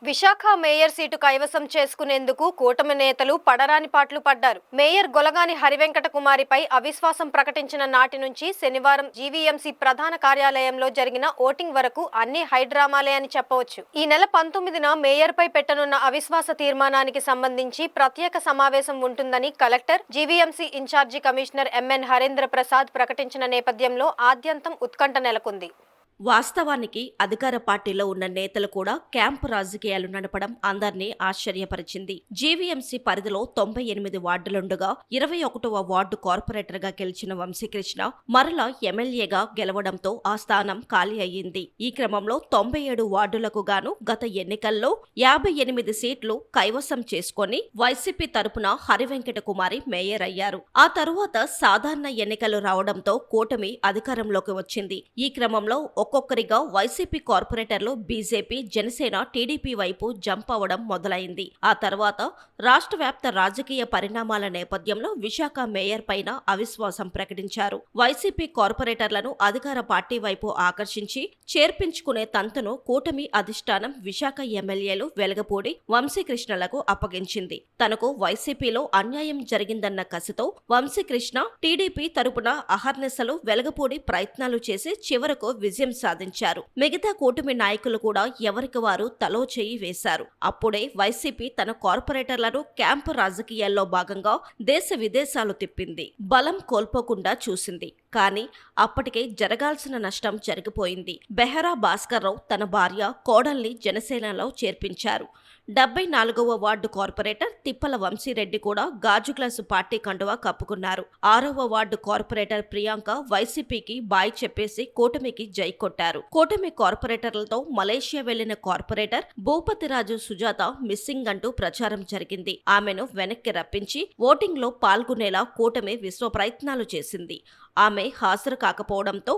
Visakha mayor seat కైవసం చేసుకునేందుకు కూటమి నేతలు పడరాని పాట్లు పడ్డారు. మేయర్ గొలగాని హరివెంకట కుమారిపై అవిశ్వాసం ప్రకటించిన నాటి నుంచి శనివారం జీవీఎంసీ ప్రధాన కార్యాలయంలో జరిగిన ఓటింగ్ వరకు అన్ని హైడ్రామాలే అని చెప్పవచ్చు. ఈ నెల 19న మేయర్ పై పెట్టనున్న అవిశ్వాస తీర్మానానికి సంబంధించి ప్రత్యేక సమావేశం ఉంటుందని collector, GVMC incharge commissioner M N Harendra Prasad ప్రకటించిన నేపథ్యంలో ఆద్యంతం ఉత్కంఠ నెలకొంది. వాస్తవానికి అధికార పార్టీలో ఉన్న నేతలు కూడా క్యాంపు రాజకీయాలు నడపడం అందర్నీ ఆశ్చర్యపరిచింది. జీవీఎంసీ పరిధిలో 98 వార్డులుండగా 21వ వార్డు కార్పొరేటర్గా గెలిచిన వంశీకృష్ణ మరలా ఎమ్మెల్యేగా గెలవడంతో ఆ స్థానం ఖాళీ అయ్యింది. ఈ క్రమంలో 97 వార్డులకు గాను గత ఎన్నికల్లో 58 సీట్లు కైవసం చేసుకుని వైసీపీ తరపున హరివెంకట కుమారి మేయర్ అయ్యారు. ఆ తరువాత సాధారణ ఎన్నికలు రావడంతో కూటమి అధికారంలోకి వచ్చింది. ఈ క్రమంలో ఒక్కొక్కరిగా వైసీపీ కార్పొరేటర్లు బీజేపీ, జనసేన, టీడీపీ వైపు జంప్ అవడం మొదలైంది. ఆ తర్వాత రాష్ట్ర వ్యాప్త రాజకీయ పరిణామాల నేపథ్యంలో విశాఖ మేయర్ పైన అవిశ్వాసం ప్రకటించారు. వైసీపీ కార్పొరేటర్లను అధికార పార్టీ వైపు ఆకర్షించి చేర్పించుకునే తంతును కూటమి అధిష్టానం విశాఖ ఎమ్మెల్యేలు వెలగపూడి, వంశీకృష్ణలకు అప్పగించింది. తనకు వైసీపీలో అన్యాయం జరిగిందన్న కసితో వంశీకృష్ణ టీడీపీ తరపున అహర్నిశలు వెలగపూడి ప్రయత్నాలు చేసి చివరకు విజయం సాధించారు. మిగతా కూటమి నాయకులు కూడా ఎవరికి వారు తలో చేయి వేశారు. అప్పుడే వైసీపీ తన కార్పొరేటర్లను క్యాంపు రాజకీయాల్లో భాగంగా దేశ విదేశాలు తిప్పింది. బలం కోల్పోకుండా చూసింది. కానీ అప్పటికే జరగాల్సిన నష్టం జరిగిపోయింది. బెహరా భాస్కర్రావు తన భార్య, కోడల్ని జనసేనలో చేర్పించారు. 74వ వార్డు కార్పొరేటర్ తిప్పల వంశీరెడ్డి కూడా గాజు గ్లాసు పార్టీ కండువా కప్పుకున్నారు. 6వ వార్డు కార్పొరేటర్ ప్రియాంక వైసీపీకి బాయ్ చెప్పేసి కూటమికి జై కొట్టారు. కూటమి కార్పొరేటర్లతో మలేషియా వెళ్లిన కార్పొరేటర్ భూపతిరాజు సుజాత మిస్సింగ్ అంటూ ప్రచారం జరిగింది. ఆమెను వెనక్కి రప్పించి ఓటింగ్ లో పాల్గొనేలా కూటమి విశ్వ ప్రయత్నాలు చేసింది. ఆమె హాజరు కాకపోవడంతో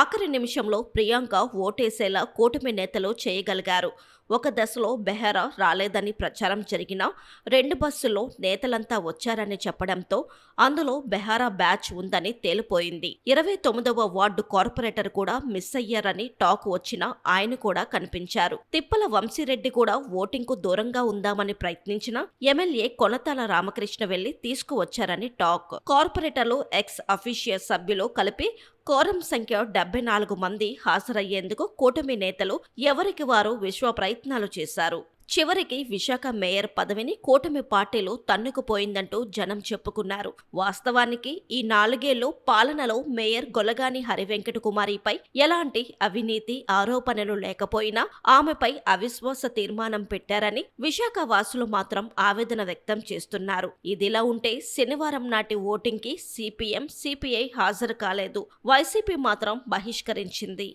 ఆఖరి నిమిషంలో ప్రియాంక ఓటేసేలా కూటమి నేతలు చేయగలిగారు. ఒక దశలో బెహరా రాలేదని ప్రచారం జరిగినా 2 బస్సుల్లో నేతలంతా వచ్చారని చెప్పడంతో అందులో బెహరా బ్యాచ్ ఉందని తేలిపోయింది. 29వ వార్డు కార్పొరేటర్ కూడా మిస్ అయ్యారని టాక్ వచ్చినా ఆయన కూడా కనిపించారు. తిప్పల వంశీరెడ్డి కూడా ఓటింగ్కు దూరంగా ఉందామని ప్రయత్నించినా ఎమ్మెల్యే కొనతాల రామకృష్ణ వెళ్లి తీసుకువచ్చారని టాక్. కార్పొరేటర్లు ఎక్స్ అఫీషియల్ సభ్యులు కలిపి కోరం సంఖ్య 74 మంది హాజరయ్యేందుకు కూటమి నేతలు ఎవరికి వారు విశ్వ ప్రయత్నాలు చేశారు. చివరికి విశాఖ మేయర్ పదవిని కూటమి పార్టీలు తన్నుకుపోయిందంటూ జనం చెప్పుకున్నారు. వాస్తవానికి ఈ 4 ఏళ్లు పాలనలో మేయర్ గొలగాని హరివెంకట కుమారిపై ఎలాంటి అవినీతి ఆరోపణలు లేకపోయినా ఆమెపై అవిశ్వాస తీర్మానం పెట్టారని విశాఖ వాసులు మాత్రం ఆవేదన వ్యక్తం చేస్తున్నారు. ఇదిలా ఉంటే శనివారం నాటి ఓటింగ్ కి సిపిఎం, సిపిఐ హాజరు కాలేదు. వైసీపీ మాత్రం బహిష్కరించింది.